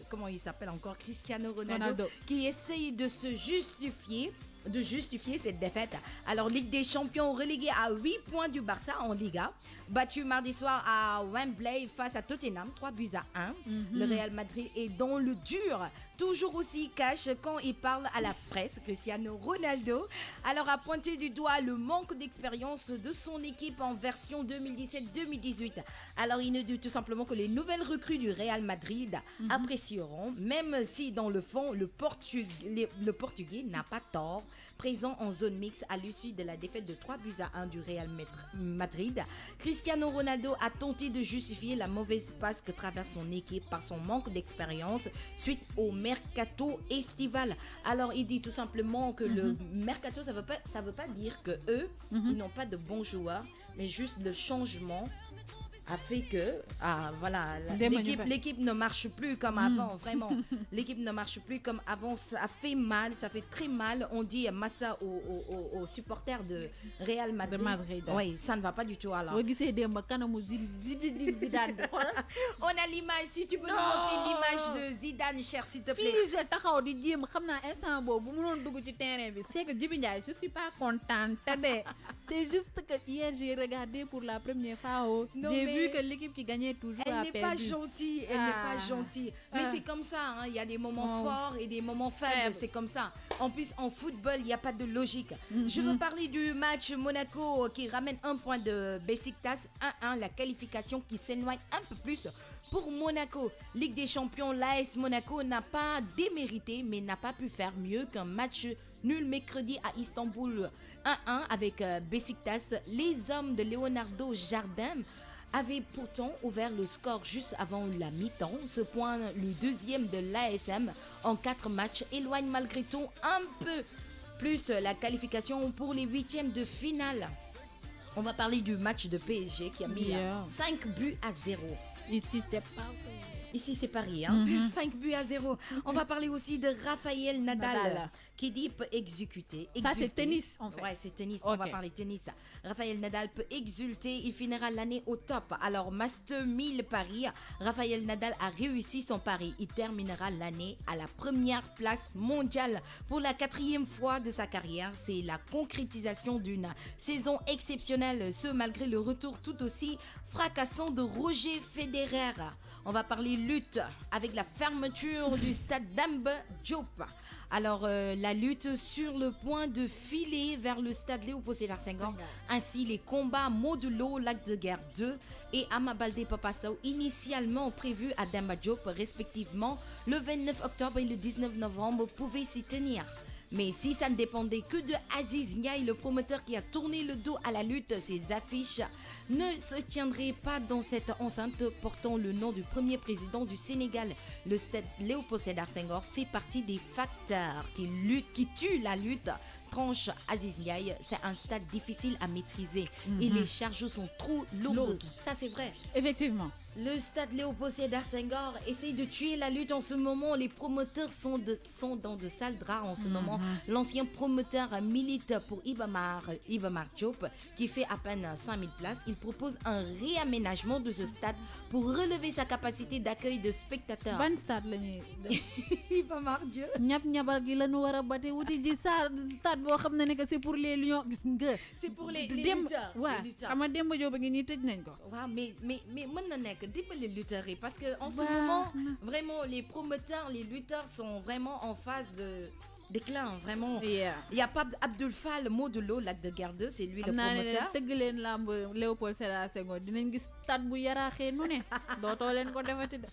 comment il s'appelle encore? Cristiano Ronaldo. Qui essaye de se justifier cette défaite. Alors, Ligue des Champions reléguée à 8 points du Barça en Liga. Battu mardi soir à Wembley face à Tottenham, 3 buts à 1. Le Real Madrid est dans le dur. Toujours aussi cash quand il parle à la presse, Cristiano Ronaldo. Alors, a pointé du doigt le manque d'expérience de son équipe en version 2017-2018. Alors, il nous dit tout simplement que les nouvelles recrues du Real Madrid apprécieront, même si dans le fond, le Portugais n'a pas tort. Présent en zone mixte à l'issue de la défaite de 3 buts à 1 du Real Madrid. Cristiano Ronaldo a tenté de justifier la mauvaise passe que traverse son équipe par son manque d'expérience suite au mercato estival. Alors il dit tout simplement que le mercato, ça veut pas dire que eux ils n'ont pas de bons joueurs, mais juste le changement a fait que l'équipe ne marche plus comme avant, vraiment. L'équipe ne marche plus comme avant, ça fait mal, ça fait très mal. On dit Massa aux supporters de Real Madrid. Oui, ça ne va pas du tout alors. On a l'image, si tu peux nous montrer l'image de Zidane, cher, s'il te plaît. Je suis pas contente. C'est juste que hier j'ai regardé pour la première fois. J'ai vu que l'équipe qui gagnait toujours a perdu. Elle n'est pas gentille, elle n'est pas gentille. Mais c'est comme ça, hein. Il y a des moments forts et des moments faibles, c'est comme ça. En plus, en football, il n'y a pas de logique. Je veux parler du match Monaco qui ramène un point de Besiktas, 1-1, la qualification qui s'éloigne un peu plus pour Monaco. Ligue des Champions, l'AS Monaco n'a pas démérité, mais n'a pas pu faire mieux qu'un match nul mercredi à Istanbul, 1-1 avec Besiktas. Les hommes de Leonardo Jardim avaient pourtant ouvert le score juste avant la mi-temps. Ce point, le deuxième de l'ASM en 4 matchs, éloigne malgré tout un peu plus la qualification pour les 8e de finale. On va parler du match de PSG qui a mis 5 buts à 0. Ici, c'est Paris. 5 buts à 0. On va parler aussi de Raphaël Nadal. Qui dit peut exécuter. Ça, c'est tennis, en fait. Ouais, c'est tennis. Okay. On va parler tennis. Raphaël Nadal peut exulter. Il finira l'année au top. Alors, Master 1000 Paris. Raphaël Nadal a réussi son pari. Il terminera l'année à la première place mondiale pour la 4e fois de sa carrière. C'est la concrétisation d'une saison exceptionnelle. Ce, malgré le retour tout aussi fracassant de Roger Federer. On va parler lutte avec la fermeture du stade Demba Diop. Alors, la lutte sur le point de filer vers le stade Léopold Sédar Senghor, ainsi les combats Modulo, Lac de Guerre 2 et Amabalde Papa Sow, initialement prévus à Demba Diop, respectivement le 29 octobre et le 19 novembre, pouvaient s'y tenir. Mais si ça ne dépendait que de Aziz Ndiaye, le promoteur qui a tourné le dos à la lutte, ses affiches ne se tiendraient pas dans cette enceinte portant le nom du premier président du Sénégal. Le stade Léopold Sédar Senghor fait partie des facteurs qui tuent la lutte. Tranche Aziz Ndiaye, c'est un stade difficile à maîtriser et les charges sont trop lourdes. Ça, c'est vrai. Effectivement. Le stade Léopold Sédar Senghor essaye de tuer la lutte en ce moment. Les promoteurs sont dans de sales draps en ce moment. L'ancien promoteur milite pour Ibamar Diop qui fait à peine 5000 places. Il propose un réaménagement de ce stade pour relever sa capacité d'accueil de spectateurs. Ban stade la ñuy Ibamar Diop. ñab-ñabal gi la ñu war a bate wuti ji stade boo xam ne que c'est pour les lions gis nga. C'est pour les lutteurs. waaw xam nga Demba Diop a ngi nii tëj nañ ko. waaw mais mën na nekk les lutteurs parce que en ce moment vraiment les promoteurs, les lutteurs sont vraiment en phase de déclin, vraiment. Il y a pas Abdoul Fall, Modulo, Lac de Guerre 2, c'est lui le promoteur. Tëgg leen lamb Léopold Sédar Senghor dinañ gis stade bu yaraaxee nu ne dootoo leen ko defati de.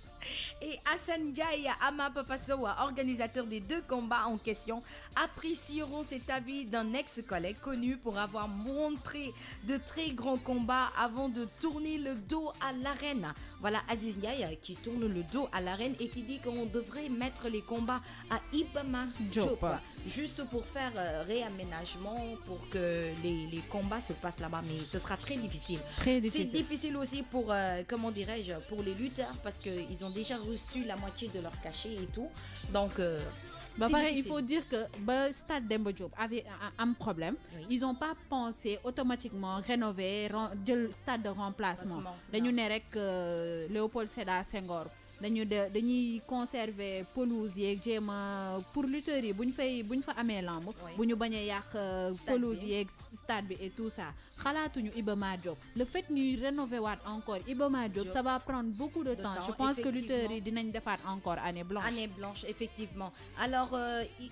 Et Hassan Ndiaye, Ama Papa Sow, organisateur des deux combats en question, apprécieront cet avis d'un ex-collègue connu pour avoir montré de très grands combats avant de tourner le dos à l'arène. Voilà Aziz Ndiaye qui tourne le dos à l'arène et qui dit qu'on devrait mettre les combats à Ibamar Diop. Juste pour faire réaménagement pour que les combats se passent là-bas, mais ce sera très difficile. C'est difficile aussi pour, comment dirais-je, pour les lutteurs parce qu'ils ont déjà reçu la moitié de leur cachet et tout. Donc, pareil, il faut dire que Stade Demba Diop avait un problème. Oui. Ils n'ont pas pensé automatiquement rénover le stade de remplacement. Dañu ne rek Léopold Sédar Senghor. dañuy conserver pelouse yeeg jéema pour lutteurs yi buñ fa amee lamb buñu bañ a yàq pelouse yeeg stade bi et tout ça xalaatuñu Iba Mar Diop le fait ñuy rénover waat encore Iba Mar Diop ça va prendre beaucoup de temps. Je pense que lutteurs yi dinañ defaat encore année blanche effectivement. Alors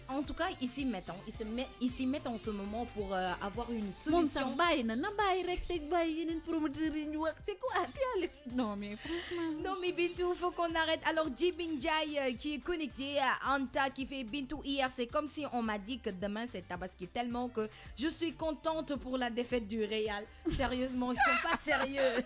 en tout cas ils s'y mettent en ce moment pour avoir une solution. Moom sax bàyyi na bàyyi rek te bàyyi yeneen promoteurs yi ñu wax c'est quoi non mais franchement non mais Bintou faut qu'on arrête. Alors Jibin Jai qui est connecté à Anta qui fait Bintou hier, c'est comme si on m'a dit que demain c'est Tabaski, tellement que je suis contente pour la défaite du Real. Sérieusement, ils sont pas sérieux.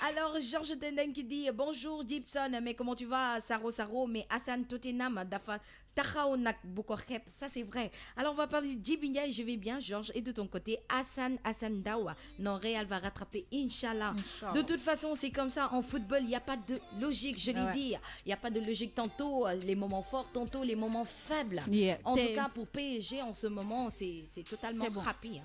Alors Georges Tendeng qui dit bonjour Gibson, mais comment tu vas Saro, mais Hassan Tottenham Dafa Tahaonak Bokorep, ça c'est vrai. Alors on va parler de Jibin Jai, je vais bien Georges, et de ton côté Hassan Dawa. Non, Real va rattraper Inch'Allah. De toute façon c'est comme ça en football, il n'y a pas de logique, je l'ai dit. Il n'y a pas de logique, tantôt les moments forts, tantôt les moments faibles. En tout cas, pour PSG, en ce moment, c'est totalement happy.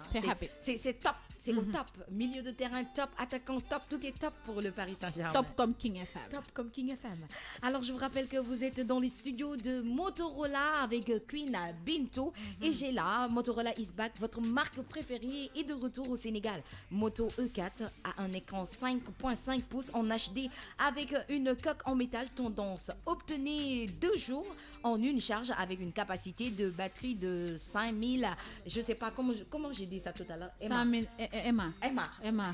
C'est top. C'est au top. Milieu de terrain top, attaquant top, tout est top pour le Paris Saint-Germain. Top comme King FM. Top comme King FM. Alors, je vous rappelle que vous êtes dans les studios de Motorola avec Queen Bintou. Et j'ai là, Motorola is back, votre marque préférée est de retour au Sénégal. Moto E4 a un écran 5.5 pouces en HD avec une coque en métal tendance. Obtenez 2 jours en une charge avec une capacité de batterie de 5000. Je sais pas comment j'ai dit ça tout à l'heure. 5000 Emma.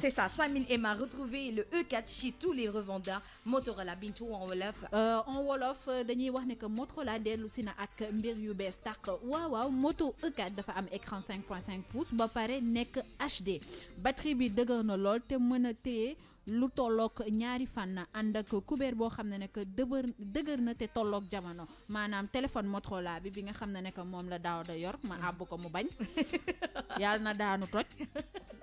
C'est ça, 5000 Emma. Retrouvez le E4 chez tous les revendeurs. Motorola Bintou en Wolof. En Wolof dañuy wax ne que Motorola dellu si na ak mbir yu bees tàq waaw Moto E4 dafa am écran 5.5 pouces ba pare nekk HD batterie bi dëgër na lool te mën a téye lu tollook ñaari fan ànd ak couvert boo xam ne que dëgër na te tollook jamono maanaam téléphone Motorola bi nga xam ne que moom la daaw da yor ma àbb ko mu bañ yàlla na daanu toj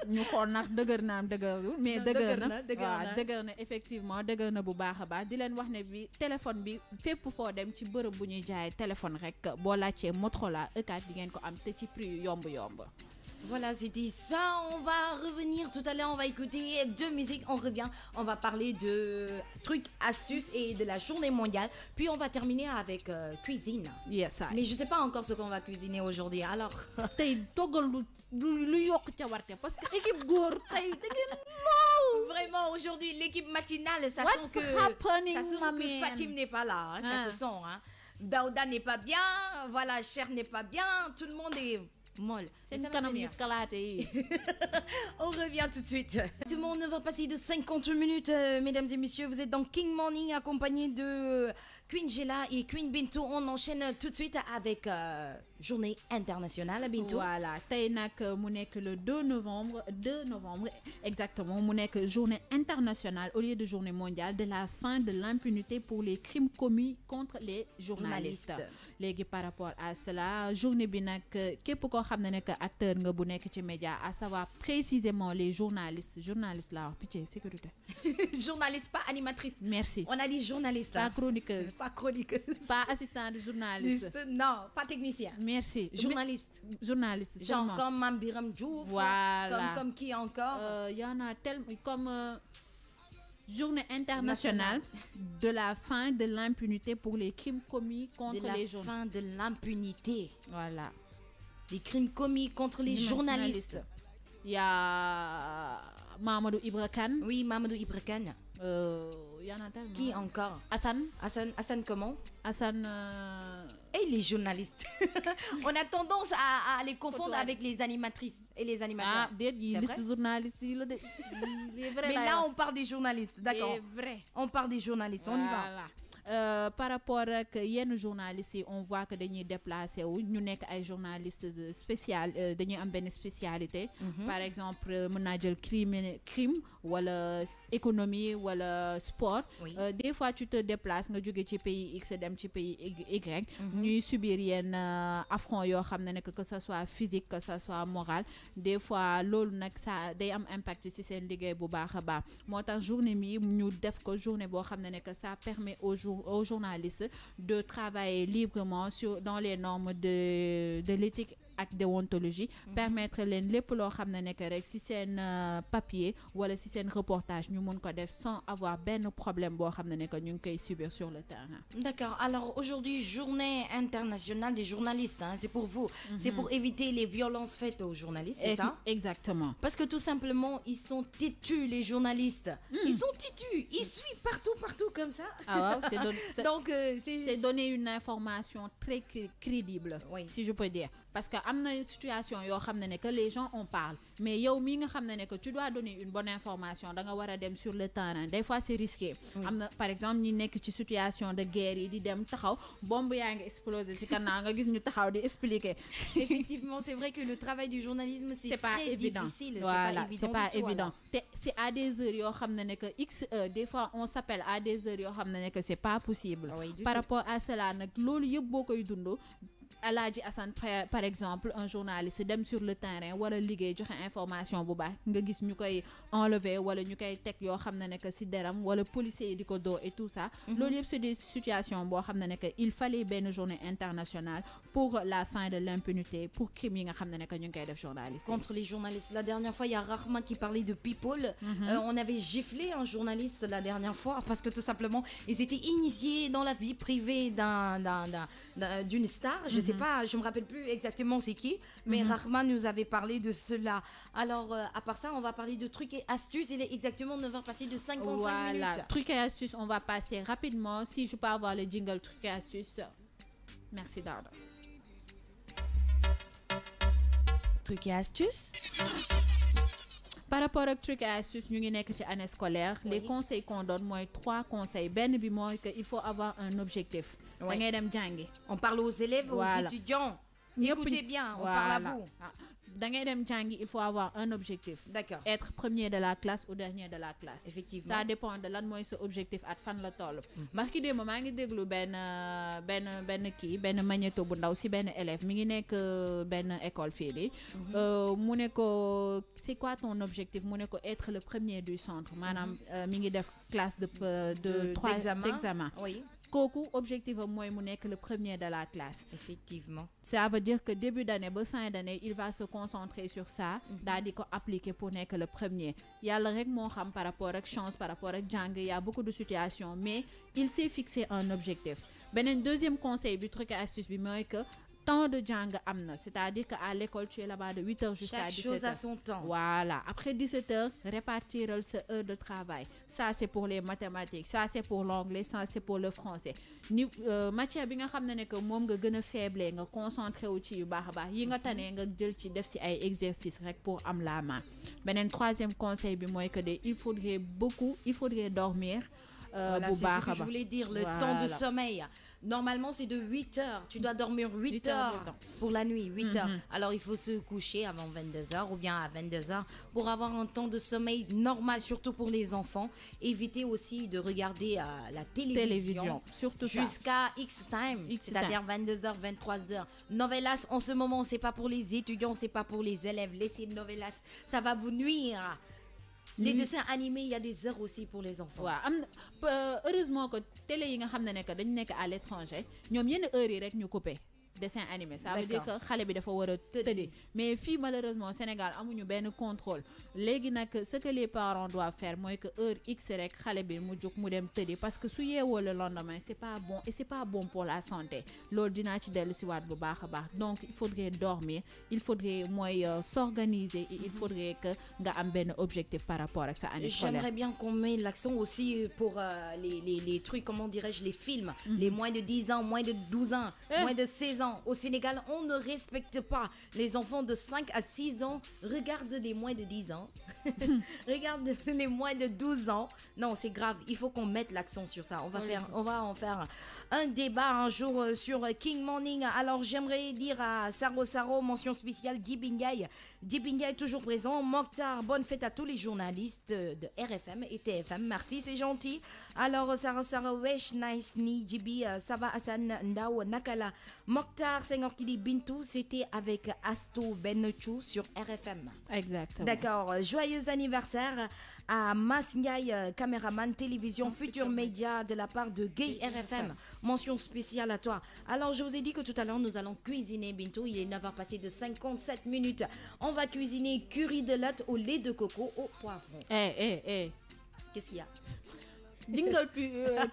ñu xool nag dëgër naam dëgërul mais dëgër na effectivement dëgër na bu baax a baax di leen wax ne bi téléphone bi fépp foo dem ci bërëb bu ñuy jaay téléphone rek boo laajtee Motorola E4 di ngeen ko am te ci prix yu yomb. Voilà, c'était ça. On va revenir tout à l'heure. On va écouter 2 musiques. On revient. On va parler de trucs, astuces et de la journée mondiale. Puis on va terminer avec cuisine. Yes, mais je sais pas encore ce qu'on va cuisiner aujourd'hui. Alors. Parce que équipe góor vraiment aujourd'hui l'équipe matinale, ça sent que Fatim n'est pas là. Hein, ça se sent. Hein. Daouda n'est pas bien. Voilà, Cher n'est pas bien. Tout le monde est molle. On revient tout de suite. Tout le monde va passer de 50 minutes, mesdames et messieurs. Vous êtes dans King Morning accompagné de Queen Gela et Queen Bintou. On enchaîne tout de suite avec journée internationale à Bintou. Voilà tey nag mu nekk le 2 novembre exactement mu nekk journée internationale au lieu de journée mondiale de la fin de l'impunité pour les crimes commis contre les journalistes. Léegi par rapport à cela journée bi nag képp koo xam ne que acteur nga bu nekk ci média à savoir précisément les journalistes la wax pitié sécurité. Journaliste, pas animatrice. Merci. On a dit journaliste. Pas chroniqueuse. Pas chroniqueuse. Pas assistant de journaliste. Non, pas technicien. Merci. Journaliste. Journaliste. Genre seulement. comme Mame Biram Diouf. Voilà. Comme qui encore y en a tellement comme journée internationale de la fin de l'impunité pour les crimes commis contre les journalistes. De la fin de l'impunité. Voilà. Les crimes commis contre les journalistes. Il y a Mamadou Ibra Kane. Oui, Mamadou Ibra Kane. Il y en a tellement. Qui encore? Hassan comment? Hassan. Et les journalistes. On a tendance à les confondre avec les animatrices et les animateurs. Ah, des journalistes. Mais là, on parle des journalistes. D'accord. C'est vrai. On parle des journalistes. On y va. Par rapport ak yenn journalistes yi on voit que dañuy déplacé wu ñu nekk ay journalistes spécial dañuy am benn spécialité par exemple mën naa jël crime wala économie wala sport des fois tu te déplaces nga jóge ci pays X dem ci pays Y ñuy subir yenn affront yoo xam ne que ça soit physique que ça soit moral des fois loolu nag ça day am impact ci seen liggéey bu baax a baax moo tax journée mi ñu def ko journée boo xam ne que ça permet aux journalistes de travailler librement dans les normes de l'éthique ak déontologie permettre leen lépp loo xam ne nekk rek si seen papier wala si seen reportage ñu mun ko def sans avoir benn problème boo xam ne nekk ñu ngi koy subir sur le terrain. D'accord. Alors aujourd'hui journée internationale des journalistes c'est pour vous c'est pour éviter les violences faites aux journalistes, c'est ça? Exactement. Parce que tout simplement ils sont têtus les journalistes. Ils sont têtus, ils suivent partout comme ça. Ah ouais, c'est donc donner une information très crédible, si je peux dire. Parce que am na situation yoo xam ne que les gens en parlent mais yow mi nga xam ne que tu dois donner une bonne information da nga war a dem sur le terrain des fois c'est risqué. Am na par exemple ñi nekk ci situation de guerre yi di dem taxaw bombe yaa ngi exploser ci kanam nga gis ñu taxaw di expliquer. Effectivement c'est vrai que le travail du journalisme c'est pas très évident. Difficile. Voilà, c'est pas évident. C'est à des heures yoo xam ne que x heures des fois on s'appelle à des heures yoo xam ne que c'est pas possible. Par rapport à cela nag loolu yëpp boo koy dund. Aladji Assane par exemple un journaliste dem sur le terrain wala liggéey joxe information bu baax nga gis ñu koy enlever wala ñu koy teg yoo xam ne que ci deram wala policiers yi di ko doo et tout ça loolu yëpp c'est des situations boo xam ne que il fallait benn journée internationale pour la fin de l'impunité pour crimes yi nga xam ne que ñu ngi koy def journaliste contre les journalistes. La dernière fois il y a Rahma qui parlait de people. On avait giflé un journaliste la dernière fois parce que tout simplement ils étaient initiés dans la vie privée d'une star. Je sais pas, je me rappelle plus exactement c'est qui, mais Rahman nous avait parlé de cela. Alors à part ça, on va parler de trucs et astuces. Il est exactement 9h passé de 55 minutes. Trucs et astuces, on va passer rapidement. Si je peux avoir le jingle trucs et astuces. Merci Darda. Trucs et astuces. Par rapport ak trucs et astuces ñu ngi nekk ci année scolaire les conseils qu'on donne mooy 3 conseils benn bi mooy que il faut avoir un objectif da ngay dem jàngi. On parle aux élèves, aux étudiants. Écoutez bien, on parle à vous. Da ngay dem jàngi, il faut avoir un objectif. D'accord. Être premier de la classe ou dernier de la classe. Effectivement. Ça dépend de lan mooy sa objectif at fan la toll. Barki démb maa ngi déglu benn magnéto bu ndaw si benn élève mi ngi nekk benn école fii nii. Mu ne ko c'est quoi ton objectif mu ne ko être le premier du centre maanaam mi ngi def classe de 3 examen. Oui. Kooku objectif am mooy mu nekk le premier de la classe. Effectivement. Ça veut dire que début d'année ba fin d'année il va se concentrer sur ça daal di ko appliquer pour nekk le premier yàlla rek moo xam par rapport ak chance par rapport ak jàng y a beaucoup de situations mais il s'est fixé un objectif. Beneen deuxième conseil bi truc et astuce bi mooy que temps de jàng am na c'est-à-dire que à l'école tu es là-bas de 8h jusqu'à 17h. Chaque chose a son temps. Voilà, après 17h répartir sa heure de travail. Ça c'est pour les mathématiques, ça c'est pour l'anglais, ça c'est pour le français. Ni matière bi nga xam ne que moom nga gën a faible nga concentré wu ci yu baax a baax yi nga tane nga jël ci def ci ay exercices rek pour am la main. Beneen troisième conseil bi mooy que il faudrait dormir. Voilà, bu c'est ce baax que a je baax. voulais dire, le temps de Voilà. sommeil. Normalement, c'est de 8 heures. Tu dois dormir 8 8 heures de heures temps. pour la nuit, 8 heures. Alors, il faut se coucher avant 22 heures ou bien à 22 heures pour avoir un temps de sommeil normal, surtout pour les enfants. Éviter aussi de regarder la télévision. Surtout ça. Jusqu'à X time, X c'est-à-dire 22h, 23h. Novelas, en ce moment, c'est pas pour les étudiants, c'est pas pour les élèves. Laissez Novelas, ça va vous nuire. Les dessins animés, il y a des heures aussi pour les enfants. waaw heureusement que télé yi nga xam ne que dañu nekk à l'étranger ñoom yenn heures yi rek ñu coupé dessin animé ça veut dire que xale bi dafa war a tëddee mais fii malheureusement Sénégal amuñu benn contrôle léegi nag ce que les parents doivent faire mooy que heure x rek xale bi mu jóg mu dem tëddi parce que su yeewoo le lendemain c'est pas bon et c'est pas bon pour la santé loolu dinaa ci dellu si waat bu baax a baax donc il faudrait dormir il faudrait mooy s'organiser et il faudrait que nga am benn objectif par rapport ak sa année scolaire. J'aimerais bien qu'on mette l'accent aussi pour les trucs, comment dirais-je, les films. Les moins de 10 ans, moins de 12 ans, moins de 16 ans. Au Sénégal, on ne respecte pas les enfants de 5 à 6 ans. Regarde les moins de 10 ans. Regarde les moins de 12 ans. Non, c'est grave. Il faut qu'on mette l'accent sur ça. On va en faire un débat un jour sur King Morning. Alors, j'aimerais dire à Saro Saro, mention spéciale, Dibingay. Dibingay est toujours présent. Mokhtar, bonne fête à tous les journalistes de RFM et TFM. Merci, c'est gentil. Alors, Saro Saro, wesh, nice, ni, Jibi, Sava Hassan, Ndao, Nakala. Mokhtar, Senghor Kili Bintou, c'était avec Asto Benchou sur RFM. Exactement. D'accord. Joyeux anniversaire à Mas Ndiaye, caméraman télévision Futur Média de la part de Gay RFM. Mention spéciale à toi. Alors, je vous ai dit que tout à l'heure, nous allons cuisiner Bintou. Il est 9h passé de 57 minutes. On va cuisiner curry de latte au lait de coco au poivron. Qu'est-ce qu'il y a? jingle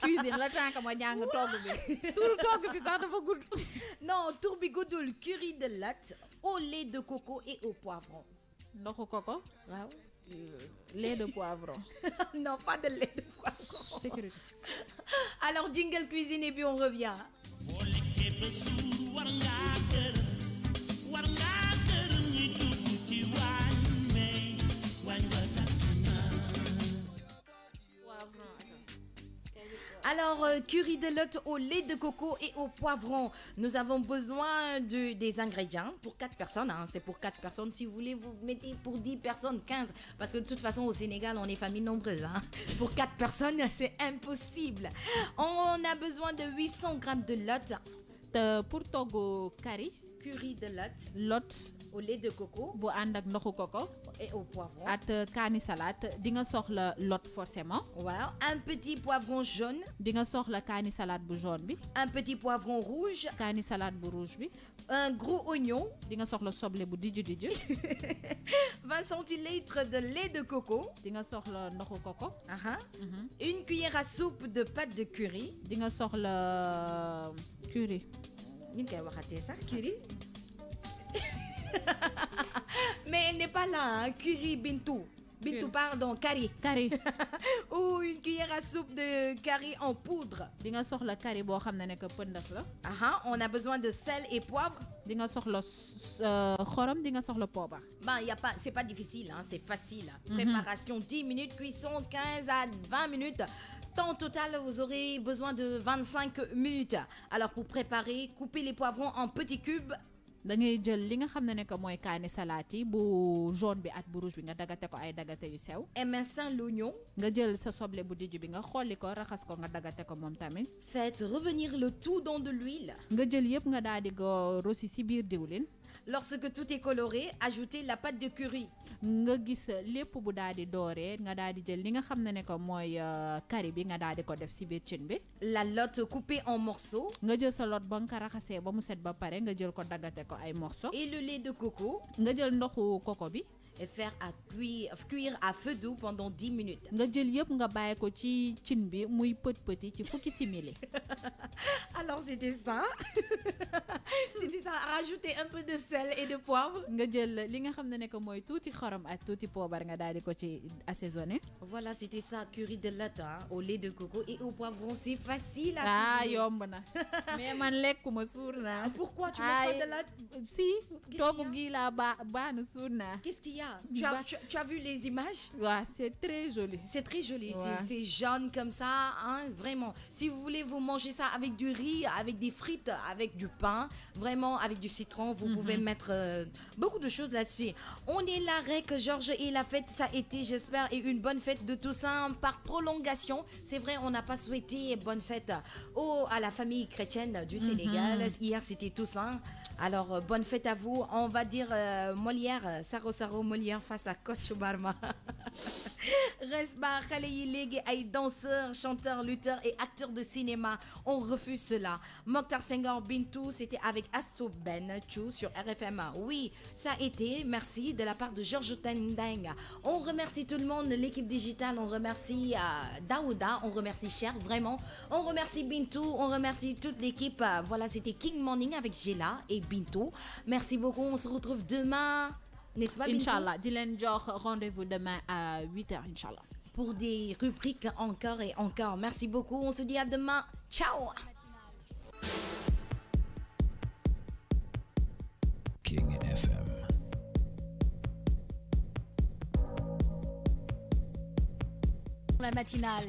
cuisine la temps que ma jàng togg bi turu togg bi sax dafa gudd. Non, tour bi guddul, curry de latte au lait de coco et au poivron. Ndoxu koko. Waaw. Lait de poivron. Non, pas de lait de poivron. Sécurité. Alors, jingle cuisine et puis on revient. Alors, curry de latte au lait de coco et au poivron. Nous avons besoin des ingrédients pour 4 personnes. Hein. C'est pour 4 personnes. Si vous voulez, vous mettez pour 10 personnes, 15. Parce que de toute façon, au Sénégal, on est famille nombreuse. Hein. Pour 4 personnes, c'est impossible. On a besoin de 800 grammes de latte. Pour togg curry de latte. Lot. Au lait de coco. Bu ànd ak ndoxu coco. Et au poivron. At kaani salade di nga soxla lot forcément. Waaw, un petit poivron jaune. Di nga soxla kaani salade bu jaune bi. Un petit poivron rouge. Kaani salade bu rouge bi. Un gros oignon. Di nga soxla soble bu dijju 20 centilitres de lait de coco. Di nga soxla ndoxu coco. Une cuillère à soupe de pâte de curry. Di nga soxla curry. Ñu koy waxatee sax curry. Mais elle n'est pas là, hein? Curry Bintou. Bintou, pardon, curry. Curry. Ou une cuillère à soupe de curry en poudre. Di nga soxla curry boo xam ne que pëndëx la. On a besoin de sel et poivre. Di nga soxla xorom, di nga soxla poobar. C'est pas difficile, hein? C'est facile. Préparation 10 minutes, cuisson 15 à 20 minutes. Temps total, vous aurez besoin de 25 minutes. Alors pour préparer, coupez les poivrons en petits cubes. Da ngay jël li nga xam ne que mooy kaani salade yi bu jaune bi at bu rouge bi nga dagate ko ay dagate yu sew. Émincer l'oignon. Nga jël sa soble bu dijj bi nga xolli ko raxas ko nga dagate ko moom tamit. Faites revenir le tout dans de l'huile. Nga jël yëpp nga daal di ko rosi si biir diwlin. Lorsque tout est coloré, ajoutez la pâte de curry. Nga gis lépp bu daal di dooree nga daal di jël li nga xam ne que mooy curry bi nga daal di ko def si biir cin bi. La lotte coupée en morceaux. Nga jël sa lot ba nga ko raxasee ba mu set ba pare nga jël ko dagate ko ay morceaux. Et le lait de coco. Nga jël ndoxu coco bi. Et faire cuire à feu doux pendant 10 minutes. Nga jël yëpp nga bàyyi ko ci cin bi muy petit ci fukki simili. Alors c'était ça. C'était ça. Rajouter un peu de sel et de poivre. nga jël li nga xam ne que mooy tuuti xorom ak tuuti poobar nga daal di ko ci assaisonné. Voilà, c'était ça. Curry de latin au lait de coco et au poivron. C'est facile à cuisiner. yomb na mais man lekkuma suur naa. Pourquoi tu manges pas de la... si toogu gii laa baax na suur naa. Qu'est-ce qu'il y a? Tu as vu les images? Ouais, c'est très joli. C'est très joli. Ouais. C'est jaune comme ça, hein, vraiment. Si vous voulez vous manger ça avec du riz, avec des frites, avec du pain, vraiment avec du citron, vous pouvez mettre beaucoup de choses là-dessus. On est là, Rec, Georges, et la fête, ça a été, j'espère, et une bonne fête de Toussaint par prolongation. C'est vrai, on n'a pas souhaité bonne fête à la famille chrétienne du Sénégal. Hier, c'était Toussaint. Alors, bonne fête à vous. On va dire Molière, Saro Molière face à Coach Barma. Reste pas, ay danseurs, chanteurs, lutteurs et acteurs de cinéma. On refuse cela. Mokhtar Senghor Bintou, c'était avec Asto Ben Chou sur RFM. Oui, ça a été. Merci de la part de Georges Tendeng. On remercie tout le monde, l'équipe digitale. On remercie Daouda. On remercie Cher, vraiment. On remercie Bintou. On remercie toute l'équipe. Voilà, c'était King Morning avec Gela et Bintou. Merci beaucoup. On se retrouve demain. N'est-ce pas, Bintou? Inch'Allah, di leen jox rendez-vous demain à 8h, Inch'Allah. Pour des rubriques encore et encore. Merci beaucoup. On se dit à demain. Ciao. King FM. La matinale.